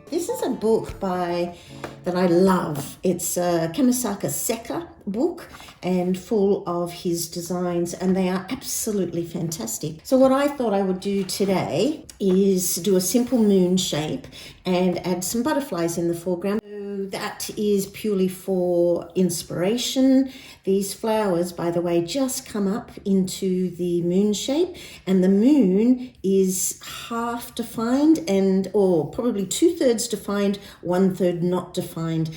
This is a book that I love. It's a Kamisaka Sekka book and full of his designs, and they are absolutely fantastic. So what I thought I would do today is do a simple moon shape and add some butterflies in the foreground. That is purely for inspiration. These flowers, by the way, just come up into the moon shape, and the moon is half defined or probably 2/3 defined, 1/3 not defined.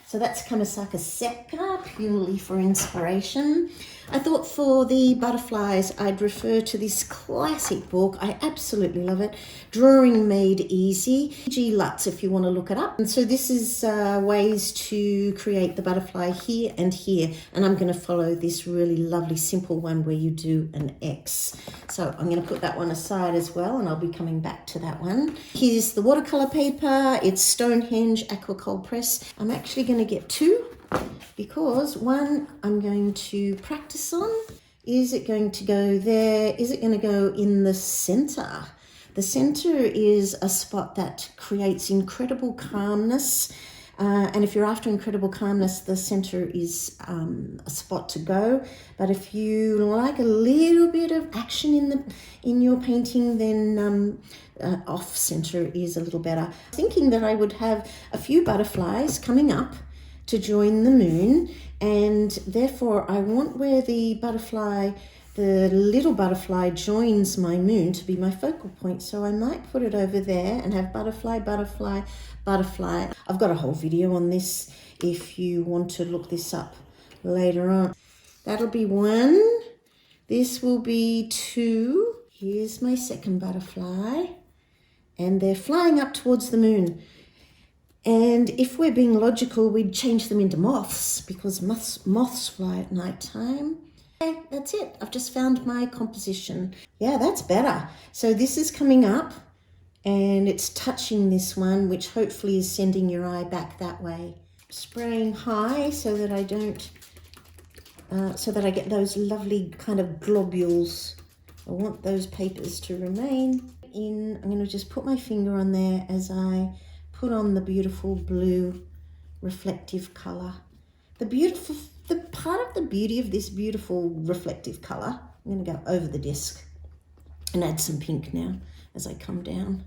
So that's Kamisaka Sekka, purely for inspiration. I thought for the butterflies, I'd refer to this classic book. I absolutely love it. Drawing Made Easy. G. Lutz, if you want to look it up. And so this is ways to create the butterfly here and here. And I'm going to follow this really lovely simple one where you do an X. So I'm going to put that one aside as well, and I'll be coming back to that one. Here's the watercolor paper. It's Stonehenge Aquacold Press. I'm actually going to get two, because one I'm going to practice on. Is it going to go there? Is it going to go in the center? The center is a spot that creates incredible calmness. And if you're after incredible calmness, the center is a spot to go. But if you like a little bit of action in your painting, then off center is a little better. Thinking that I would have a few butterflies coming up to join the moon, and therefore I want where the little butterfly joins my moon to be my focal point. So I might put it over there and have butterfly, butterfly, butterfly. I've got a whole video on this if you want to look this up later on. That'll be one. This will be two. Here's my second butterfly, and they're flying up towards the moon. And if we're being logical, we'd change them into moths, because moths fly at night time. Okay, that's it. I've just found my composition. Yeah, that's better. So this is coming up and it's touching this one, which hopefully is sending your eye back that way. Spraying high so that I don't, so that I get those lovely kind of globules. I want those papers to remain in. I'm going to just put my finger on there as I put on the beautiful blue reflective color. The part of the beauty of this beautiful reflective color, I'm going to go over the disc and add some pink now as I come down.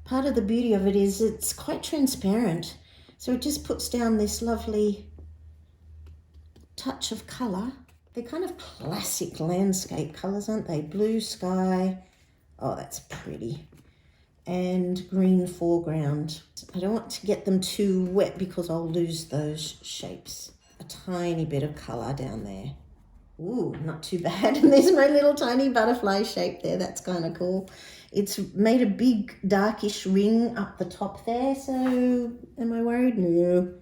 Part of the beauty of it is it's quite transparent. So it just puts down this lovely touch of color. They're kind of classic landscape colors, aren't they? Blue sky. Oh, that's pretty. And green foreground. I don't want to get them too wet because I'll lose those shapes. A tiny bit of color down there. Ooh, not too bad. And there's my little tiny butterfly shape there. That's kind of cool. It's made a big darkish ring up the top there. So am I worried? No.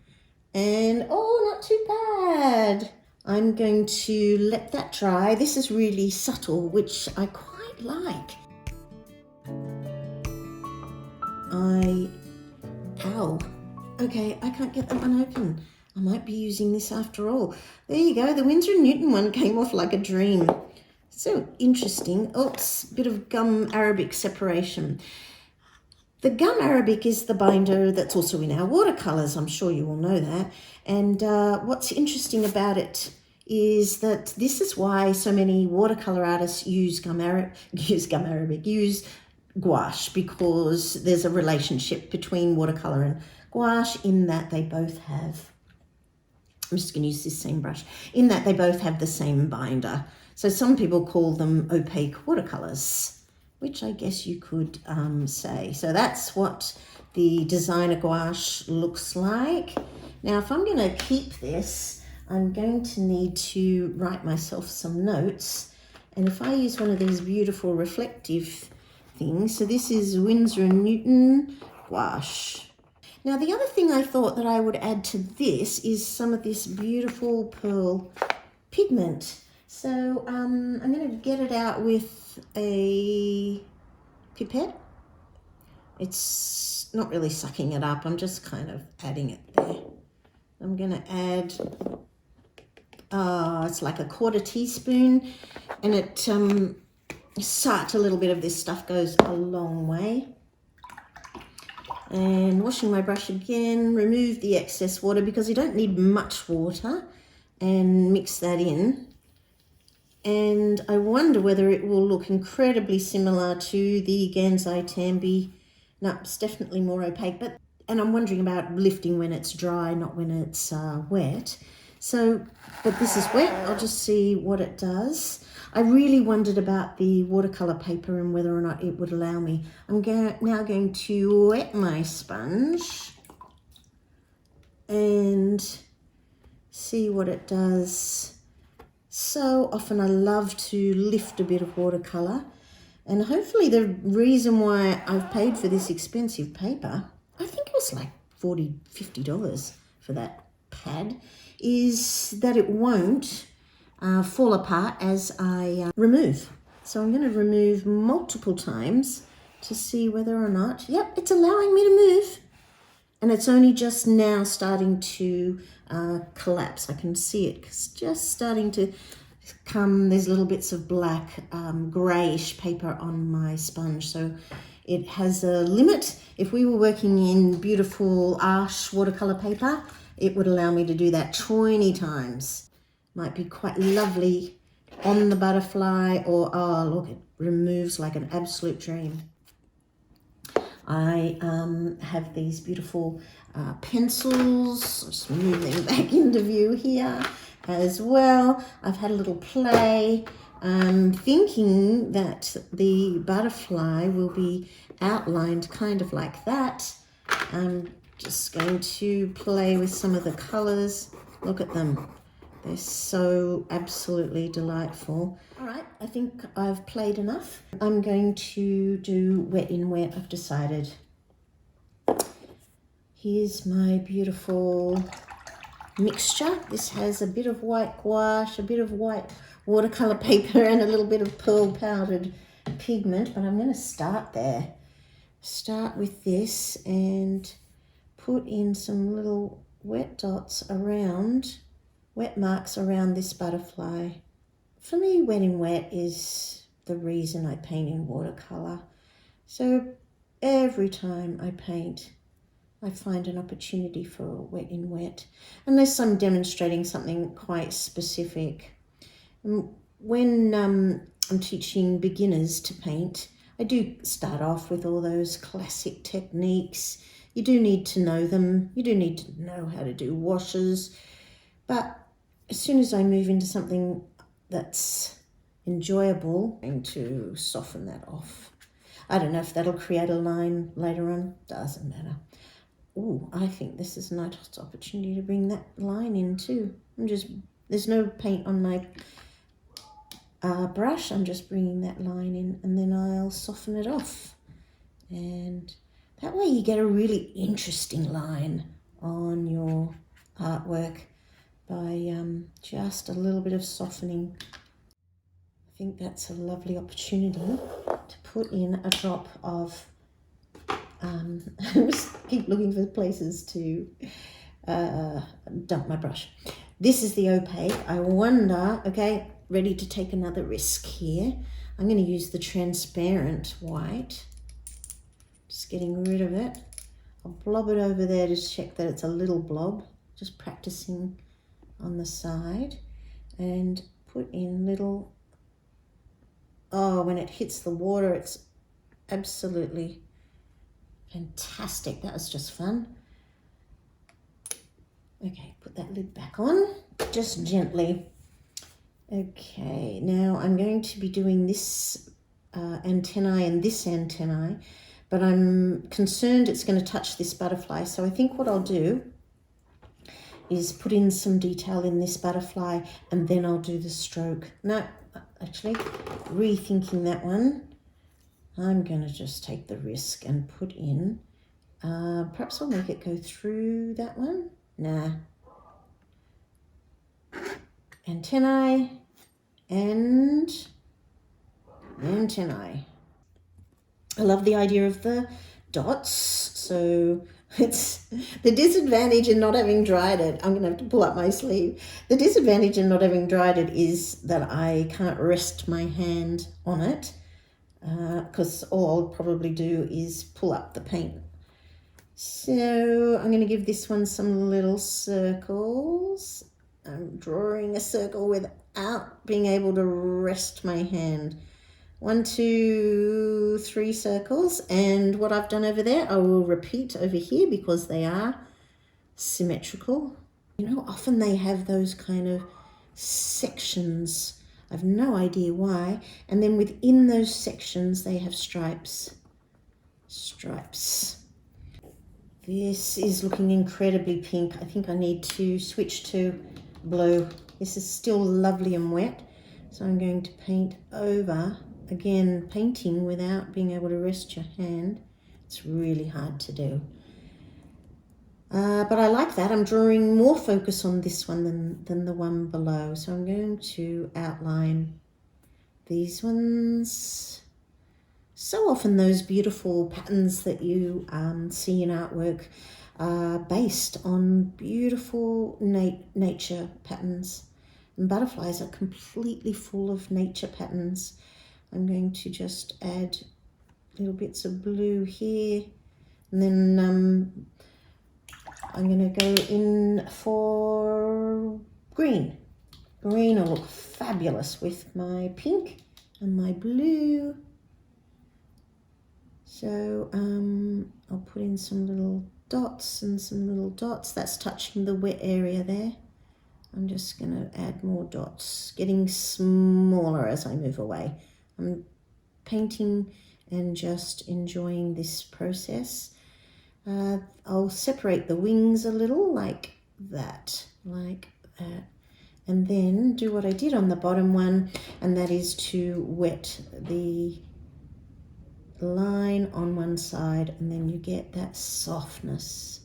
And oh, not too bad. I'm going to let that dry. This is really subtle, which I quite like. Ow. Okay, I can't get that one open. I might be using this after all. There you go. The Winsor & Newton one came off like a dream. So interesting. Oops, bit of gum arabic separation. The gum arabic is the binder that's also in our watercolors. I'm sure you all know that. And what's interesting about it is that this is why so many watercolor artists use gouache, because there's a relationship between watercolor and gouache in that they both have, I'm just going to use this same brush, in that they both have the same binder. So some people call them opaque watercolors, which I guess you could say. So that's what the designer gouache looks like. Now, if I'm going to keep this, I'm going to need to write myself some notes. And if I use one of these beautiful reflective things, so this is Winsor & Newton gouache. Now, the other thing I thought that I would add to this is some of this beautiful pearl pigment. So I'm going to get it out with a pipette. It's not really sucking it up. I'm just kind of adding it there. I'm going to add, it's like a 1/4 teaspoon, and it, a little bit of this stuff goes a long way. And washing my brush again, remove the excess water because you don't need much water, and mix that in. And I wonder whether it will look incredibly similar to the Gansai Tambi. No, it's definitely more opaque, and I'm wondering about lifting when it's dry, not when it's wet. So, but this is wet, I'll just see what it does. I really wondered about the watercolour paper and whether or not it would allow me. I'm now going to wet my sponge and see what it does. So often I love to lift a bit of watercolour, and hopefully the reason why I've paid for this expensive paper, I think it was like $40, $50 for that pad, is that it won't fall apart as I remove. So I'm going to remove multiple times to see whether or not, yep, it's allowing me to move. And it's only just now starting to collapse. I can see it. It's just starting to come. There's little bits of black, greyish paper on my sponge. So it has a limit. If we were working in beautiful Arche watercolour paper, it would allow me to do that 20 times. Might be quite lovely on the butterfly, or, oh, look, it removes like an absolute dream. I have these beautiful pencils. I'll just move them back into view here as well. I've had a little play, thinking that the butterfly will be outlined kind of like that. I'm just going to play with some of the colours. Look at them. They're so absolutely delightful. All right, I think I've played enough. I'm going to do wet in wet, I've decided. Here's my beautiful mixture. This has a bit of white gouache, a bit of white watercolour paper, and a little bit of pearl powdered pigment, but I'm going to start there. Start with this and put in some little wet dots around, wet marks around this butterfly. For me, wet in wet is the reason I paint in watercolour. So every time I paint, I find an opportunity for a wet in wet, unless I'm demonstrating something quite specific. When I'm teaching beginners to paint, I do start off with all those classic techniques. You do need to know them. You do need to know how to do washes. But as soon as I move into something that's enjoyable, I'm going to soften that off. I don't know if that'll create a line later on. Doesn't matter. Oh, I think this is a nice opportunity to bring that line in too. There's no paint on my brush. I'm just bringing that line in, and then I'll soften it off. And that way you get a really interesting line on your artwork by just a little bit of softening. I think that's a lovely opportunity to put in a drop of, just keep looking for places to dump my brush. This is the opaque. I wonder, okay, ready to take another risk here. I'm going to use the transparent white. Just getting rid of it. I'll blob it over there to check that it's a little blob. Just practicing on the side, and put in little, oh, when it hits the water, it's absolutely fantastic. That was just fun. Okay, put that lid back on, just gently. Okay, now I'm going to be doing this antennae and this antennae, but I'm concerned it's going to touch this butterfly. So I think what I'll do is put in some detail in this butterfly, and then I'll do the stroke. No, actually, rethinking that one. I'm going to just take the risk and put in, perhaps I'll make it go through that one. Nah. Antennae and antennae. I love the idea of the dots, so it's the disadvantage in not having dried it. I'm going to have to pull up my sleeve. The disadvantage in not having dried it is that I can't rest my hand on it, because all I'll probably do is pull up the paint So I'm going to give this one some little circles. I'm drawing a circle without being able to rest my hand. 1, 2, 3 circles, and what I've done over there I will repeat over here because they are symmetrical. You know, often they have those kind of sections. I've no idea why. And then within those sections they have stripes. This is looking incredibly pink. I think I need to switch to blue. This is still lovely and wet, so I'm going to paint over. Again, painting without being able to rest your hand, it's really hard to do. But I like that. I'm drawing more focus on this one than the one below. So I'm going to outline these ones. So often those beautiful patterns that you see in artwork are based on beautiful nature patterns. And butterflies are completely full of nature patterns. I'm going to just add little bits of blue here, and then I'm going to go in for green. Green will look fabulous with my pink and my blue. So I'll put in some little dots and some little dots. That's touching the wet area there. I'm just going to add more dots, getting smaller as I move away. I'm painting and just enjoying this process. I'll separate the wings a little like that, and then do what I did on the bottom one, and that is to wet the line on one side, and then you get that softness.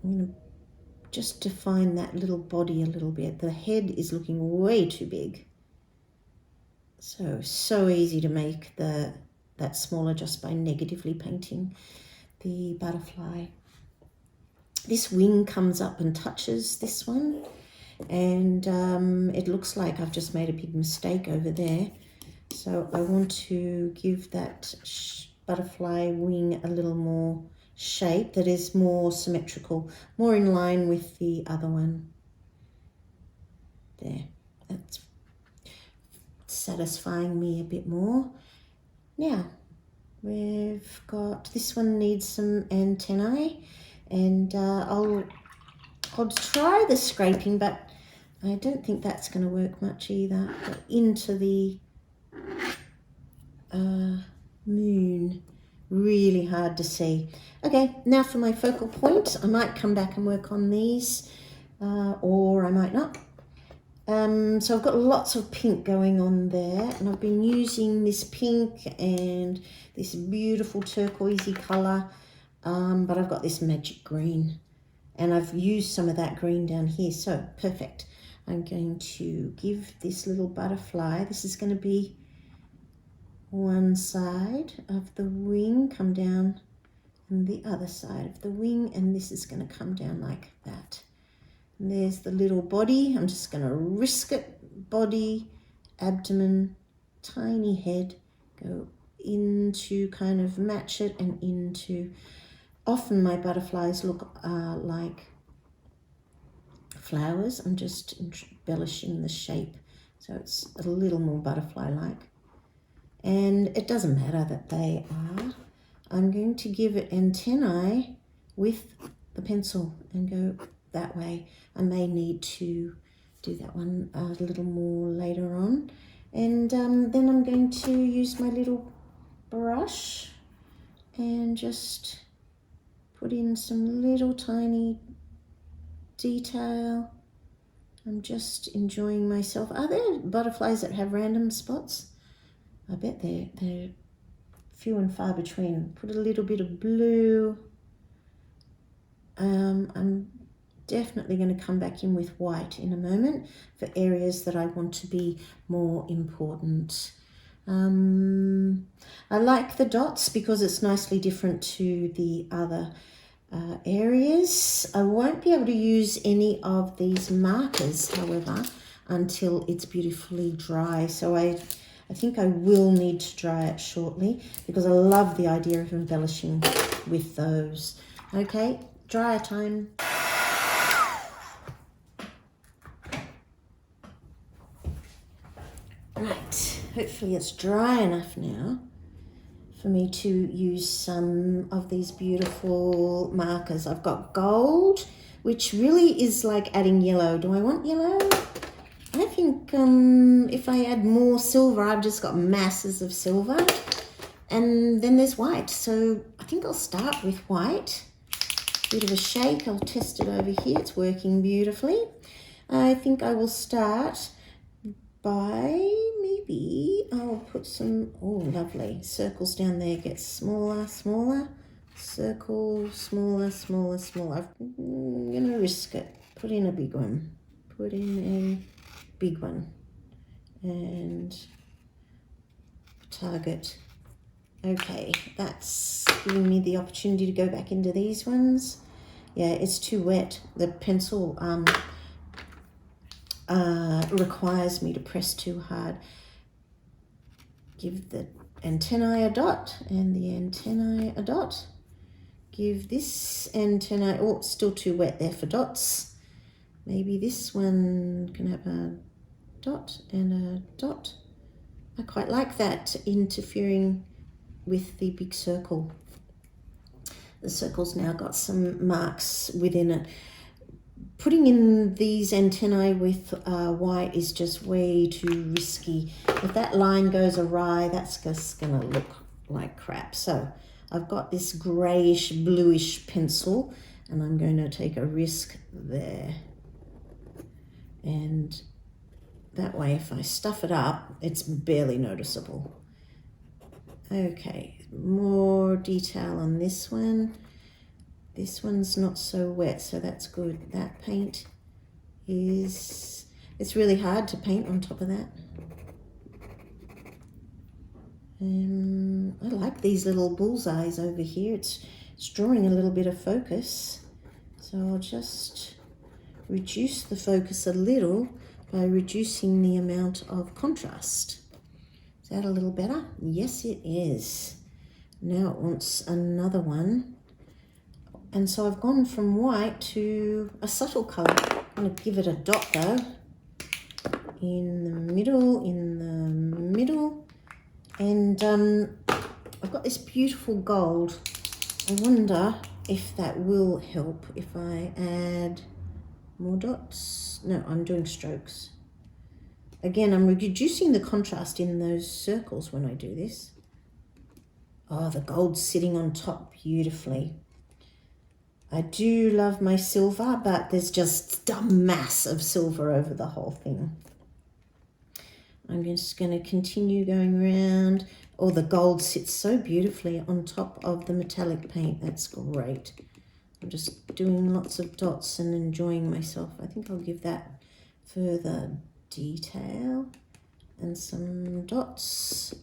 I'm going to just define that little body a little bit. The head is looking way too big. So easy to make that smaller just by negatively painting the butterfly. This wing comes up and touches this one, and it looks like I've just made a big mistake over there. So I want to give that butterfly wing a little more shape that is more symmetrical, more in line with the other one. There, that's satisfying me a bit more. Now we've got, this one needs some antennae, and I'll try the scraping, but I don't think that's going to work much either. But into the moon, really hard to see. Okay, now for my focal point. I might come back and work on these, or I might not. So I've got lots of pink going on there, and I've been using this pink and this beautiful turquoisey colour, but I've got this magic green, and I've used some of that green down here, so perfect. I'm going to give this little butterfly, this is going to be one side of the wing, come down, and the other side of the wing, and this is going to come down like that. And there's the little body. I'm just going to risk it. Body, abdomen, tiny head, go into, kind of match it, and into. Often my butterflies look like flowers. I'm just embellishing the shape so it's a little more butterfly-like. And it doesn't matter that they are. I'm going to give it antennae with the pencil and go that way. I may need to do that one a little more later on. And then I'm going to use my little brush and just put in some little tiny detail. I'm just enjoying myself. Are there butterflies that have random spots? I bet they're few and far between. Put a little bit of blue. I'm definitely going to come back in with white in a moment for areas that I want to be more important. I like the dots because it's nicely different to the other areas. I won't be able to use any of these markers, however, until it's beautifully dry. So I I think I will need to dry it shortly because I love the idea of embellishing with those. Okay, dryer time. Right, hopefully it's dry enough now for me to use some of these beautiful markers. I've got gold, which really is like adding yellow. Do I want yellow? I think if I add more silver, I've just got masses of silver. And then there's white. So I think I'll start with white. Bit of a shake. I'll test it over here. It's working beautifully. I think I will start by maybe I'll put some, oh lovely, circles down there, get smaller, smaller, circle, smaller, smaller, smaller. I'm gonna risk it. Put in a big one. Put in a big one. And target. Okay, that's giving me the opportunity to go back into these ones. Yeah, it's too wet. The pencil requires me to press too hard. Give the antennae a dot and the antennae a dot. Give this antennae, oh, it's still too wet there for dots. Maybe this one can have a dot and a dot. I quite like that, interfering with the big circle. The circle's now got some marks within it. Putting in these antennae with white is just way too risky. If that line goes awry, that's just gonna look like crap. So I've got this grayish, bluish pencil and I'm going to take a risk there. And that way, if I stuff it up, it's barely noticeable. Okay, more detail on this one. This one's not so wet, so that's good. That paint is, it's really hard to paint on top of that. I like these little bullseyes over here. It's drawing a little bit of focus. So I'll just reduce the focus a little by reducing the amount of contrast. Is that a little better? Yes, it is. Now it wants another one. And so I've gone from white to a subtle colour. I'm going to give it a dot though. In the middle, in the middle. And I've got this beautiful gold. I wonder if that will help if I add more dots. No, I'm doing strokes. Again, I'm reducing the contrast in those circles when I do this. Oh, the gold's sitting on top beautifully. I do love my silver, but there's just a mass of silver over the whole thing. I'm just going to continue going around. Oh, the gold sits so beautifully on top of the metallic paint. That's great. I'm just doing lots of dots and enjoying myself. I think I'll give that further detail and some dots.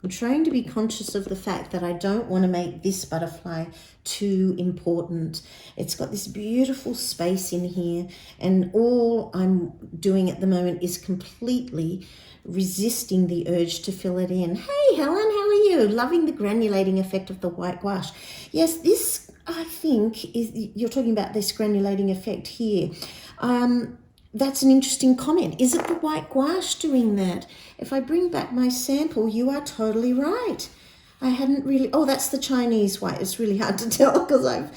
I'm trying to be conscious of the fact that I don't want to make this butterfly too important. It's got this beautiful space in here, and all I'm doing at the moment is completely resisting the urge to fill it in. Hey Helen, how are you? Loving the granulating effect of the white gouache. Yes, this I think is, you're talking about this granulating effect here. That's an interesting comment. Is it the white gouache doing that? If I bring back my sample, you are totally right. I hadn't really, oh, that's the Chinese white. It's really hard to tell because I've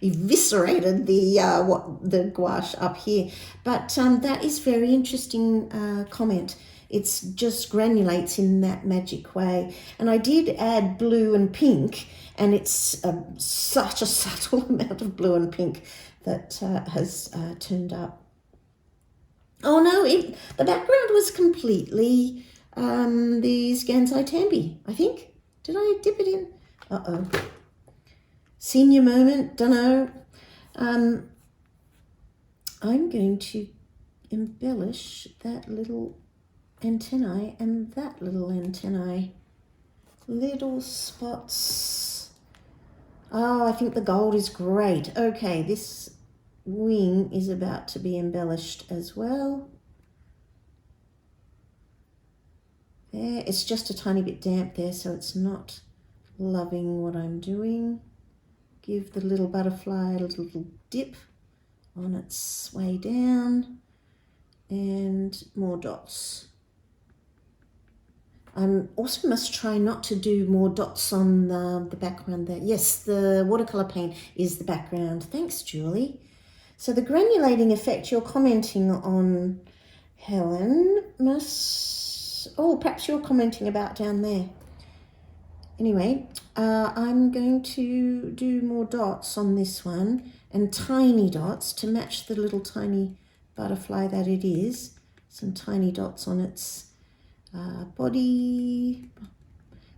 eviscerated the gouache up here. But that is very interesting comment. It's just granulates in that magic way. And I did add blue and pink, and it's such a subtle amount of blue and pink that has turned up. Oh no, the background was completely the Gansai Tambi, I think. Did I dip it in? Uh-oh. Senior moment, dunno. I'm going to embellish that little antennae and that little antennae. Little spots. Oh, I think the gold is great. Okay, this wing is about to be embellished as well. There, it's just a tiny bit damp there, so it's not loving what I'm doing. Give the little butterfly a little dip on its way down, and more dots. I also must try not to do more dots on the background there. Yes, the watercolour paint is the background. Thanks, Julie. So the granulating effect you're commenting on, Helen, perhaps you're commenting about down there. Anyway, I'm going to do more dots on this one, and tiny dots to match the little tiny butterfly that it is. Some tiny dots on its body,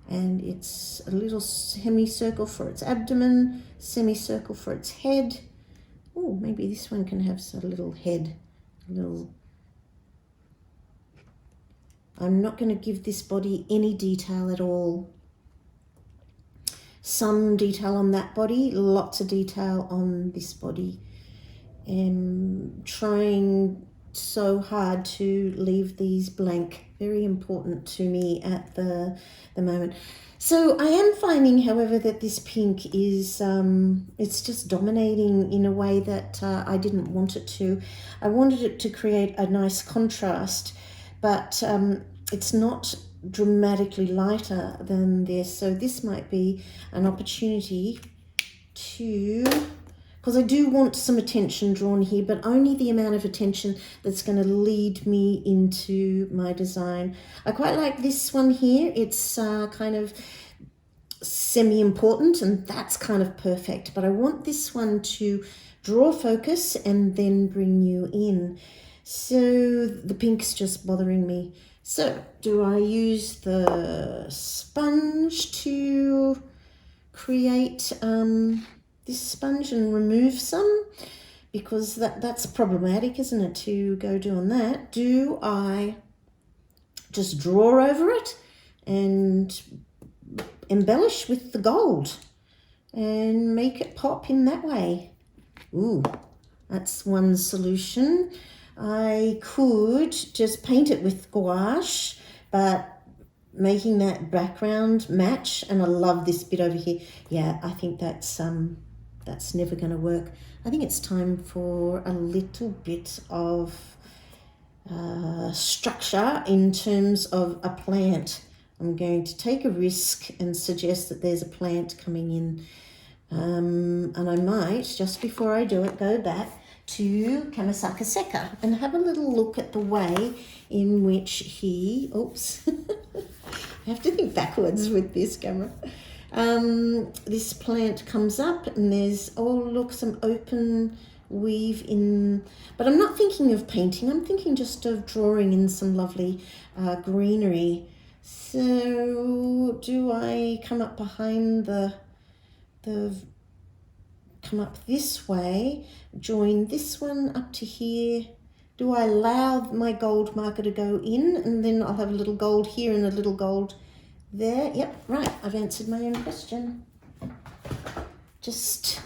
and it's a little semicircle for its abdomen, semicircle for its head. Oh, maybe this one can have a little head, I'm not going to give this body any detail at all. Some detail on that body, lots of detail on this body. Trying so hard to leave these blank. Very important to me at the moment. So I am finding, however, that this pink is, it's just dominating in a way that I didn't want it to. I wanted it to create a nice contrast, but it's not dramatically lighter than this. So this might be an opportunity to, because I do want some attention drawn here, but only the amount of attention that's going to lead me into my design. I quite like this one here. It's kind of semi-important, and that's kind of perfect. But I want this one to draw focus and then bring you in. So the pink's just bothering me. So do I use the sponge to create this sponge and remove some? Because that's problematic, isn't it, to go doing that? Do I just draw over it and embellish with the gold and make it pop in that way? Ooh, that's one solution. I could just paint it with gouache, but making that background match, and I love this bit over here. Yeah, I think that's never going to work. I think it's time for a little bit of structure in terms of a plant. I'm going to take a risk and suggest that there's a plant coming in, and I might, just before I do it, go back to Kamisaka Sekka and have a little look at the way in which he, oops, I have to think backwards with this camera. This plant comes up and there's, oh look, some open weave in, but I'm not thinking of painting, I'm thinking just of drawing in some lovely greenery. So do I come up behind come up this way, join this one up to here? Do I allow my gold marker to go in, and then I'll have a little gold here and a little gold there? Yep, right, I've answered my own question. Just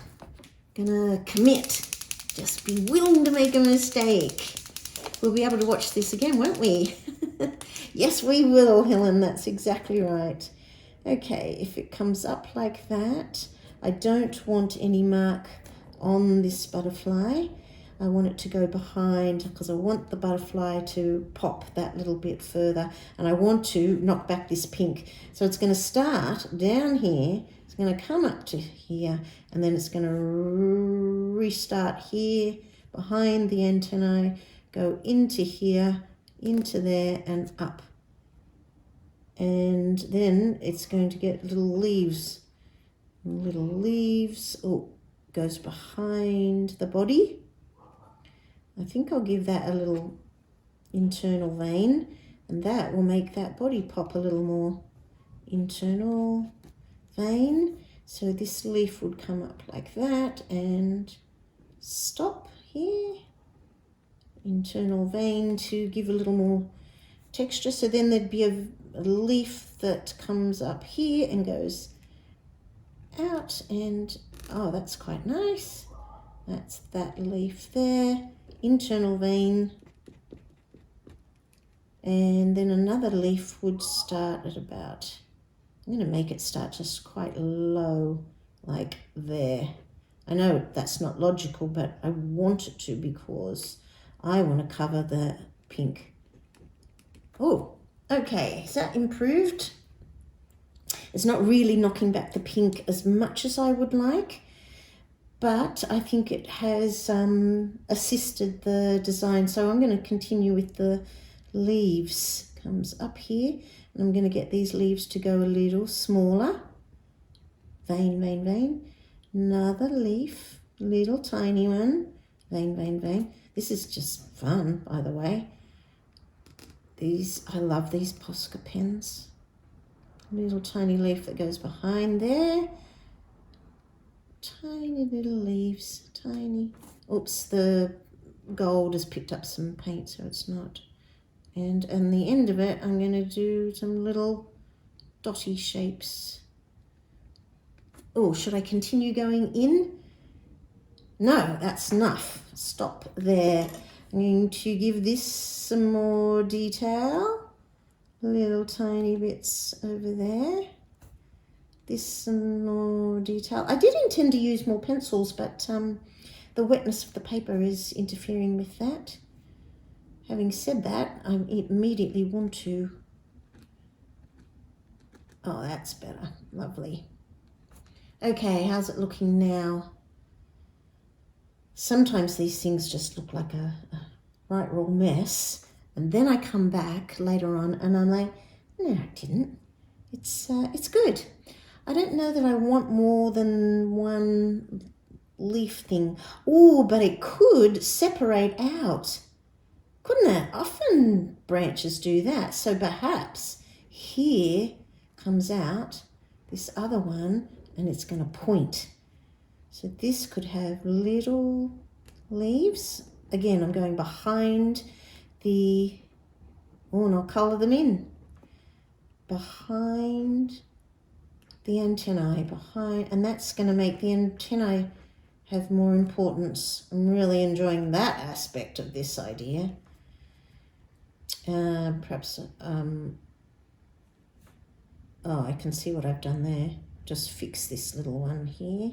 gonna commit, just be willing to make a mistake. We'll be able to watch this again, won't we? Yes, we will, Helen, that's exactly right. Okay, if it comes up like that, I don't want any mark on this butterfly. I want it to go behind because I want the butterfly to pop that little bit further, and I want to knock back this pink. So it's going to start down here, it's going to come up to here, and then it's going to restart here behind the antennae, go into here, into there, and up. And then it's going to get little leaves, oh, goes behind the body. I think I'll give that a little internal vein, and that will make that body pop a little more. Internal vein. So this leaf would come up like that and stop here. Internal vein to give a little more texture. So then there'd be a leaf that comes up here and goes out, and oh, that's quite nice. That's that leaf there. Internal vein, And then another leaf would start at about, I'm going to make it start just quite low, like there. I know that's not logical, but I want it to because I want to cover the pink. Oh, okay, is that improved? It's not really knocking back the pink as much as I would like, but I think it has assisted the design. So I'm going to continue with the leaves. Comes up here, and I'm going to get these leaves to go a little smaller. Vein, vein, vein. Another leaf, little tiny one. Vein, vein, vein. This is just fun, by the way. I love these Posca pens. Little tiny leaf that goes behind there. Tiny little leaves, tiny. Oops, the gold has picked up some paint, so it's not. And on the end of it, I'm going to do some little dotty shapes. Oh, should I continue going in? No, that's enough. Stop there. I'm going to give this some more detail. Little tiny bits over there. This some more detail. I did intend to use more pencils, but the wetness of the paper is interfering with that. Having said that, I immediately want to... Oh, that's better. Lovely. Okay, how's it looking now? Sometimes these things just look like a right raw mess. And then I come back later on and I'm like, no, it didn't. It's good. I don't know that I want more than one leaf thing. Oh, but it could separate out, couldn't it? Often branches do that. So perhaps here comes out this other one and it's going to point. So this could have little leaves. Again, I'm going behind the, oh, and I'll colour them in. Behind the antennae, and that's going to make the antennae have more importance. I'm really enjoying that aspect of this idea. Perhaps, oh, I can see what I've done there. Just fix this little one here.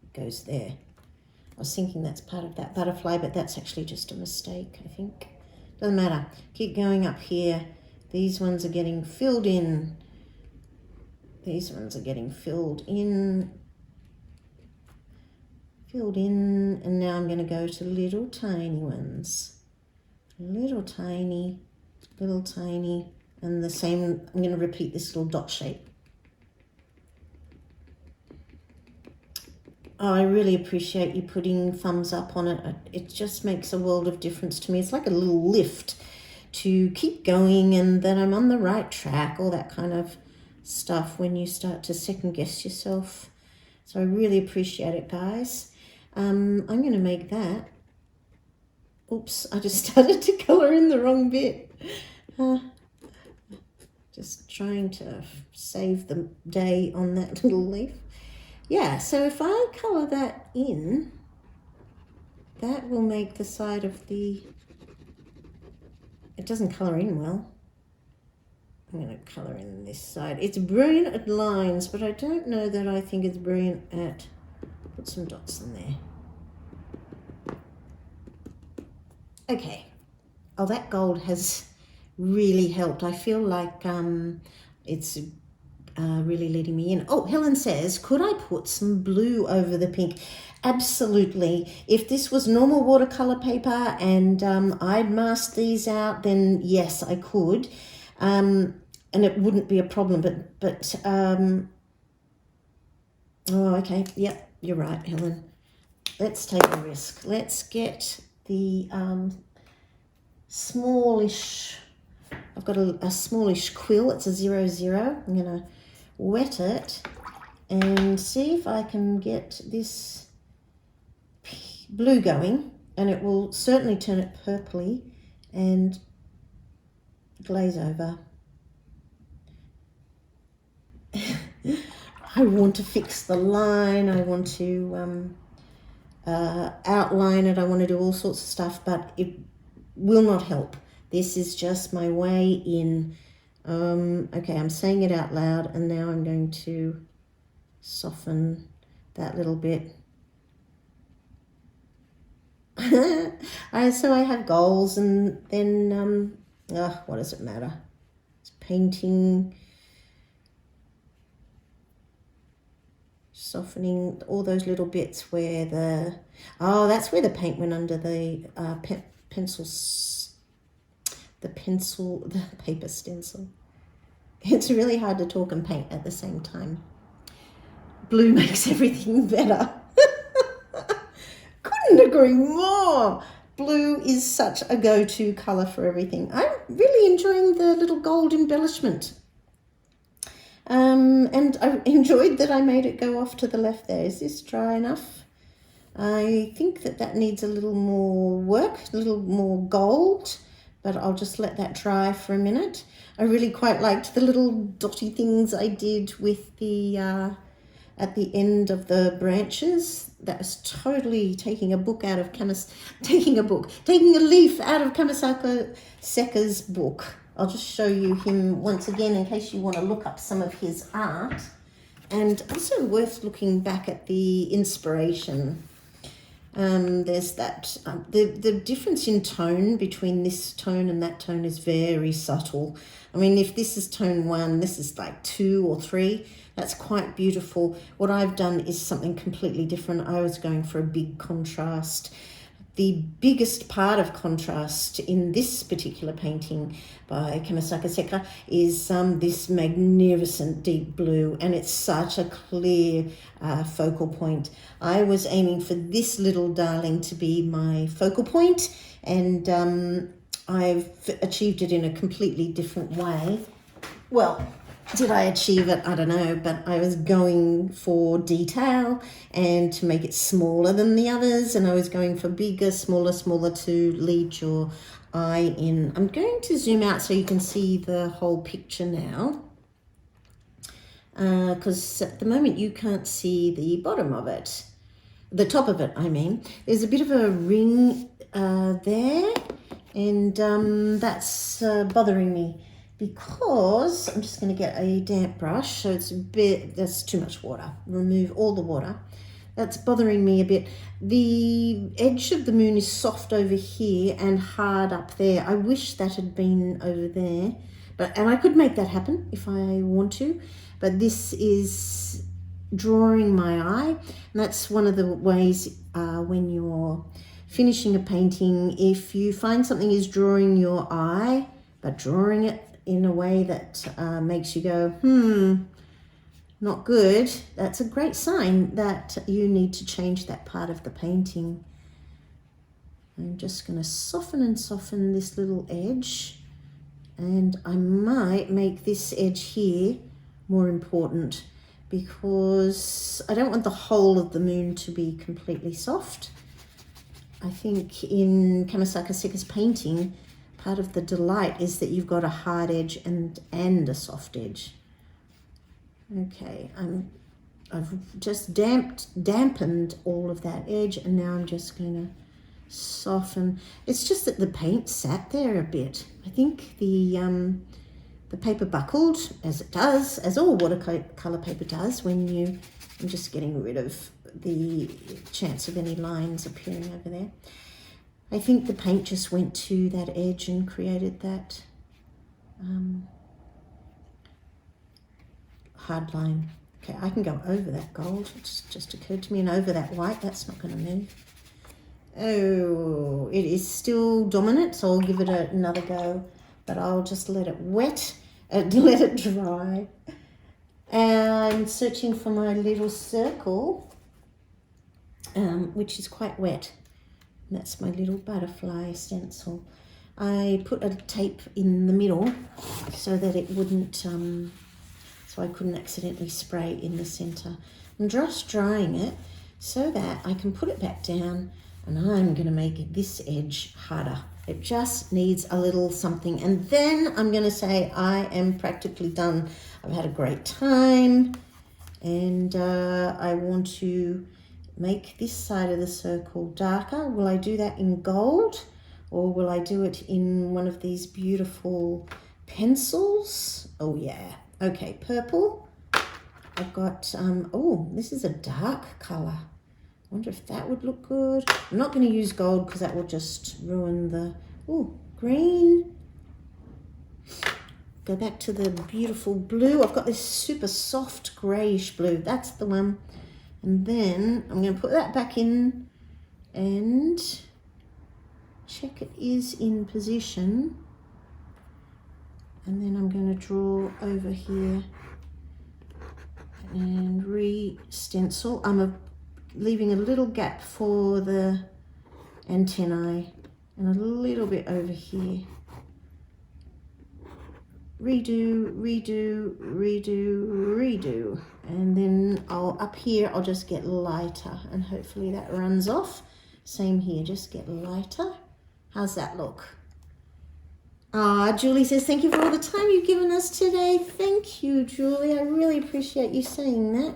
It goes there. I was thinking that's part of that butterfly, but that's actually just a mistake, I think. Doesn't matter. Keep going up here. These ones are getting filled in. These ones are getting filled in. Filled in. And now I'm going to go to little tiny ones. Little tiny. And the same, I'm going to repeat this little dot shape. Oh, I really appreciate you putting thumbs up on it. It just makes a world of difference to me. It's like a little lift to keep going and that I'm on the right track, all that kind of stuff when you start to second guess yourself. So I really appreciate it, guys. I'm going to make that. Oops, I just started to colour in the wrong bit. Just trying to save the day on that little leaf. Yeah, so if I colour that in, that will make the side of the... It doesn't colour in well. I'm going to colour in this side. It's brilliant at lines, but I don't know that I think it's brilliant at... Put some dots in there. Okay. Oh, that gold has really helped. I feel like it's really leading me in. Oh, Helen says, could I put some blue over the pink? Absolutely. If this was normal watercolor paper and I'd masked these out, then yes, I could. And it wouldn't be a problem, but oh, okay. Yep, you're right, Helen. Let's take a risk. Let's get the smallish, I've got a smallish quill. It's a 00. I'm going to wet it and see if I can get this blue going, and it will certainly turn it purpley and glaze over. I want to fix the line, I want to outline it, I want to do all sorts of stuff, but it will not help. This is just my way in. Okay, I'm saying it out loud, and now I'm going to soften that little bit. So I have goals, and then what does it matter? It's painting, softening all those little bits where that's where the paint went under the the paper stencil. It's really hard to talk and paint at the same time. Blue makes everything better. Couldn't agree more. Blue is such a go-to colour for everything. I'm really enjoying the little gold embellishment. And I enjoyed that I made it go off to the left there. Is this dry enough? I think that needs a little more work, a little more gold, but I'll just let that dry for a minute. I really quite liked the little dotty things I did with the at the end of the branches. That was totally taking a leaf out of Kamisaka Sekka's book. I'll just show you him once again in case you want to look up some of his art. And also worth looking back at the inspiration. There's that, the difference in tone between this tone and that tone is very subtle. I mean, if this is tone 1, this is like 2 or 3. That's quite beautiful. What I've done is something completely different. I was going for a big contrast. The biggest part of contrast in this particular painting by Kamisaka Sekka is this magnificent deep blue, and it's such a clear focal point. I was aiming for this little darling to be my focal point, and I've achieved it in a completely different way. Well, did I achieve it? I don't know, but I was going for detail and to make it smaller than the others, and I was going for bigger, smaller to lead your eye in. I'm going to zoom out so you can see the whole picture now, because at the moment you can't see the bottom of it, the top of it, I mean. There's a bit of a ring there, and that's bothering me, because I'm just going to get a damp brush. So that's too much water. Remove all the water. That's bothering me a bit. The edge of the moon is soft over here and hard up there. I wish that had been over there, and I could make that happen if I want to, but this is drawing my eye, and that's one of the ways when you're finishing a painting, if you find something is drawing your eye, but drawing it in a way that makes you go, not good, that's a great sign that you need to change that part of the painting. I'm just going to soften this little edge, and I might make this edge here more important, because I don't want the whole of the moon to be completely soft. I think in Kamisaka Sekka's painting, part of the delight is that you've got a hard edge and a soft edge. Okay, I've just dampened all of that edge, and now I'm just going to soften. It's just that the paint sat there a bit. I think the paper buckled, as it does, as all watercolor paper does when I'm just getting rid of the chance of any lines appearing over there. I think the paint just went to that edge and created that hard line. Okay, I can go over that gold. It's just occurred to me, and over that white. That's not going to move. Oh, it is still dominant, so I'll give it another go, but I'll just let it let it dry. And searching for my little circle, which is quite wet. That's my little butterfly stencil. I put a tape in the middle so that it wouldn't, so I couldn't accidentally spray in the center. I'm just drying it so that I can put it back down, and I'm going to make this edge harder. It just needs a little something, and then I'm going to say I am practically done. I've had a great time, and I want to make this side of the circle darker. Will I do that in gold, or will I do it in one of these beautiful pencils? Oh yeah. Okay, purple. I've got, oh, this is a dark colour. I wonder if that would look good. I'm not going to use gold because that will just ruin the, oh, green. Go back to the beautiful blue. I've got this super soft greyish blue. That's the one. And then I'm going to put that back in and check it is in position. And then I'm going to draw over here and re-stencil. I'm leaving a little gap for the antennae and a little bit over here. Redo, redo, redo, redo. And then up here, I'll just get lighter and hopefully that runs off. Same here, just get lighter. How's that look? Julie says, thank you for all the time you've given us today. Thank you, Julie. I really appreciate you saying that.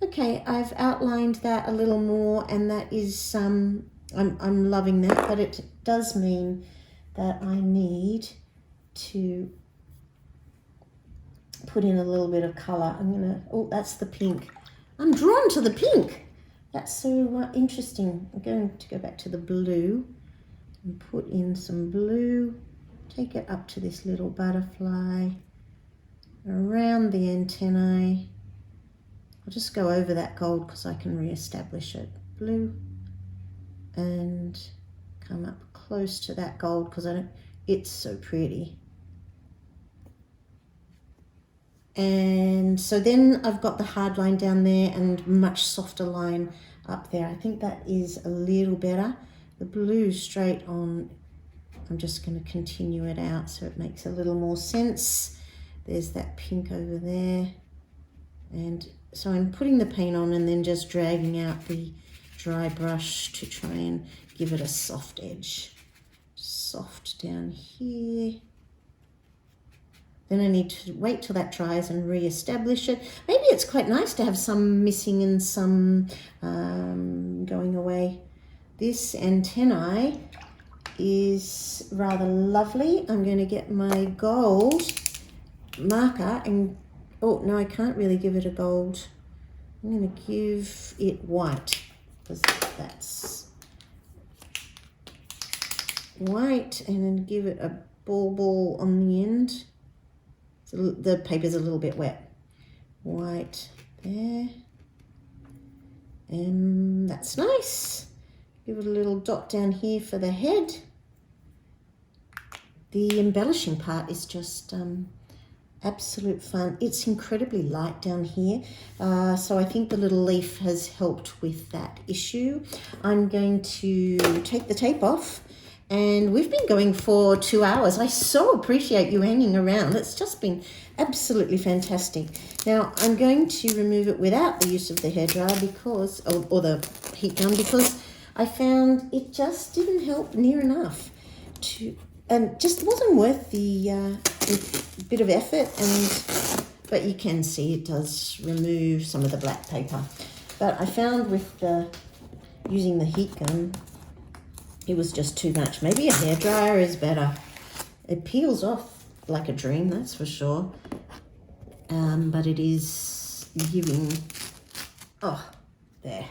Okay, I've outlined that a little more, and that is, I'm loving that, but it does mean that I need to put in a little bit of colour. I'm gonna, oh, that's the pink. I'm drawn to the pink. That's so interesting. I'm going to go back to the blue and put in some blue. Take it up to this little butterfly, around the antennae. I'll just go over that gold because I can re-establish it. Blue, and come up close to that gold because it's so pretty. And so then I've got the hard line down there and much softer line up there. I think that is a little better. The blue straight on, I'm just going to continue it out so it makes a little more sense. There's that pink over there. And so I'm putting the paint on and then just dragging out the dry brush to try and give it a soft edge. Soft down here. Then I need to wait till that dries and re-establish it. Maybe it's quite nice to have some missing and some going away. This antennae is rather lovely. I'm going to get my gold marker and, oh no, I can't really give it a gold. I'm going to give it white because that's white, and then give it a ball on the end. So the paper's a little bit wet. White there, and that's nice. Give it a little dot down here for the head. The embellishing part is just absolute fun. It's incredibly light down here, so I think the little leaf has helped with that issue. I'm going to take the tape off, and we've been going for 2 hours. I so appreciate you hanging around. It's just been absolutely fantastic. Now I'm going to remove it without the use of the hairdryer because, or the heat gun, because I found it just didn't help near enough to, and just wasn't worth the bit of effort. And but you can see it does remove some of the black paper. But I found with using the heat gun, it was just too much. Maybe a hairdryer is better. It peels off like a dream, that's for sure. But it is giving, oh, there.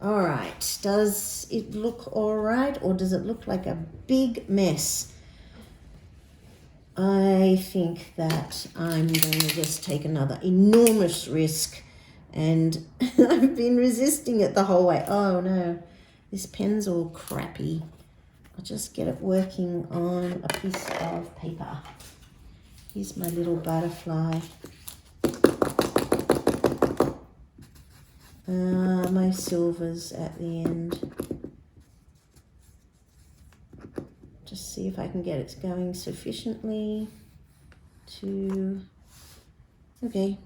All right, does it look all right, or does it look like a big mess? I think that I'm going to just take another enormous risk, and I've been resisting it the whole way. Oh no, this pen's all crappy. I'll just get it working on a piece of paper. Here's my little butterfly. My silvers at the end. Just see if I can get it going sufficiently to, okay.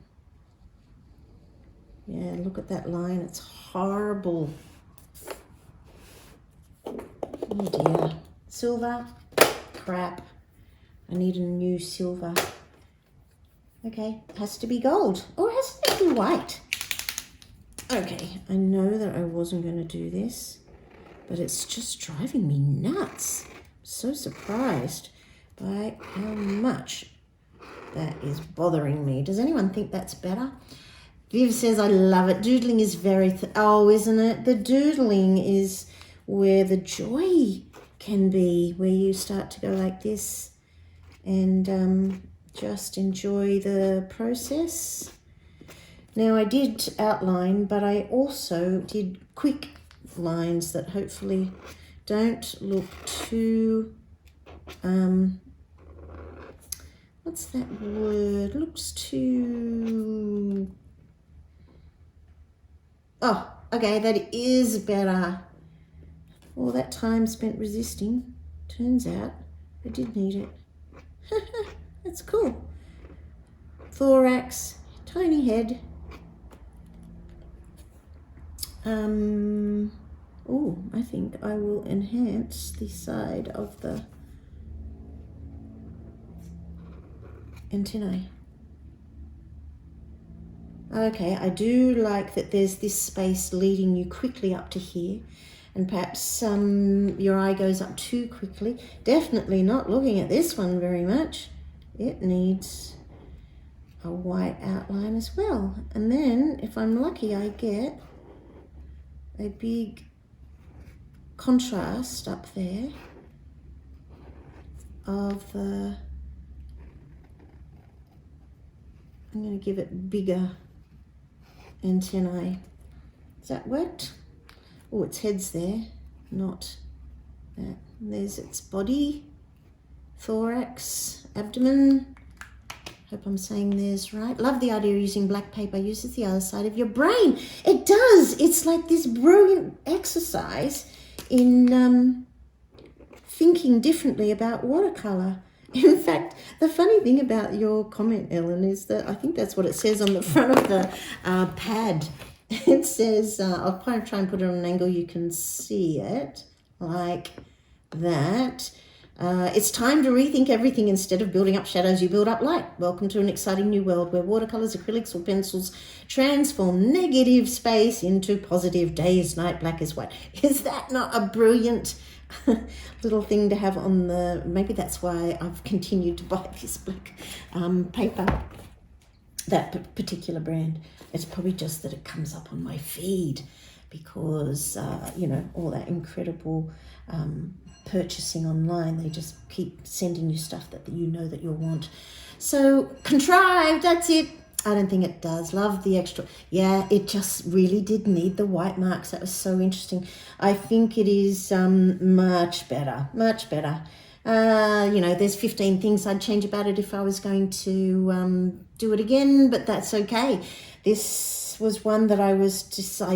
Yeah, look at that line, it's horrible. Oh dear. Silver, crap. I need a new silver. Okay, it has to be gold, or it has to be white. Okay, I know that I wasn't going to do this, but it's just driving me nuts. I'm so surprised by how much that is bothering me. Does anyone think that's better? Viv says, I love it. Doodling is very, isn't it? The doodling is where the joy can be, where you start to go like this and just enjoy the process. Now I did outline, but I also did quick lines that hopefully don't look too, what's that word? Looks too, oh, okay, that is better. All that time spent resisting, turns out I did need it. That's cool. Thorax, tiny head. Oh, I think I will enhance the side of the antennae. Okay, I do like that there's this space leading you quickly up to here, and perhaps your eye goes up too quickly. Definitely not looking at this one very much. It needs a white outline as well. And then if I'm lucky, I get a big contrast up there of the, I'm going to give it bigger antennae. Has that worked? Oh, its head's there, not that. And there's its body, thorax, abdomen. Hope I'm saying theirs right. Love the idea of using black paper. Uses the other side of your brain. It does. It's like this brilliant exercise in thinking differently about watercolor. In fact, the funny thing about your comment, Ellen, is that I think that's what it says on the front of the pad. It says, I'll try and put it on an angle you can see it, like that. It's time to rethink everything. Instead of building up shadows, you build up light. Welcome to an exciting new world where watercolors, acrylics or pencils transform negative space into positive. Day is night, black is white. Is that not a brilliant little thing to have on the, maybe that's why I've continued to buy this black paper, that particular brand. It's probably just that it comes up on my feed because, you know, all that incredible purchasing online, they just keep sending you stuff that you know that you'll want. So contrived, that's it. I don't think it does. Love the extra. Yeah, it just really did need the white marks. That was so interesting. I think it is much better, much better. You know, there's 15 things I'd change about it if I was going to do it again, but that's okay. This was one that I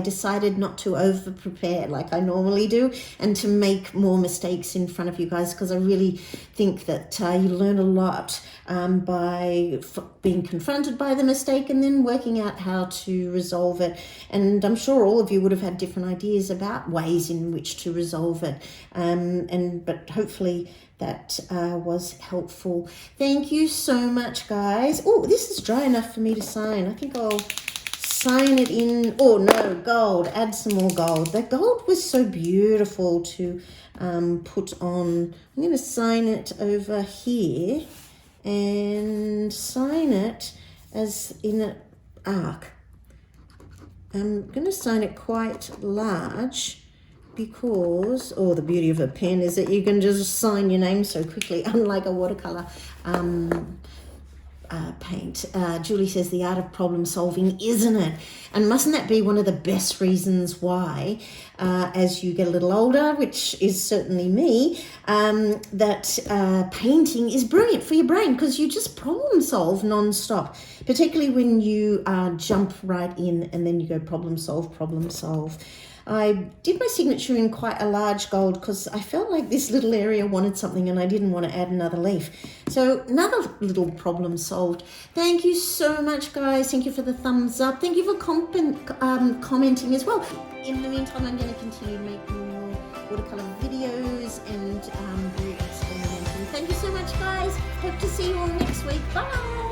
decided not to over prepare like I normally do and to make more mistakes in front of you guys, because I really think that you learn a lot by being confronted by the mistake and then working out how to resolve it. And I'm sure all of you would have had different ideas about ways in which to resolve it. But hopefully that was helpful. Thank you so much, guys. Oh, this is dry enough for me to sign. I think I'll sign it in. Oh no, gold. Add some more gold. The gold was so beautiful to put on. I'm going to sign it over here and sign it as in an arc. I'm going to sign it quite large because, the beauty of a pen is that you can just sign your name so quickly, unlike a watercolor paint. Julie says the art of problem solving, isn't it? And mustn't that be one of the best reasons why, as you get a little older, which is certainly me, that painting is brilliant for your brain, because you just problem solve non-stop, particularly when you jump right in and then you go problem solve, problem solve. I did my signature in quite a large gold because I felt like this little area wanted something and I didn't want to add another leaf. So another little problem solved. Thank you so much, guys. Thank you for the thumbs up. Thank you for commenting as well. In the meantime, I'm going to continue making more watercolor videos and do experimenting. Thank you so much, guys. Hope to see you all next week. Bye.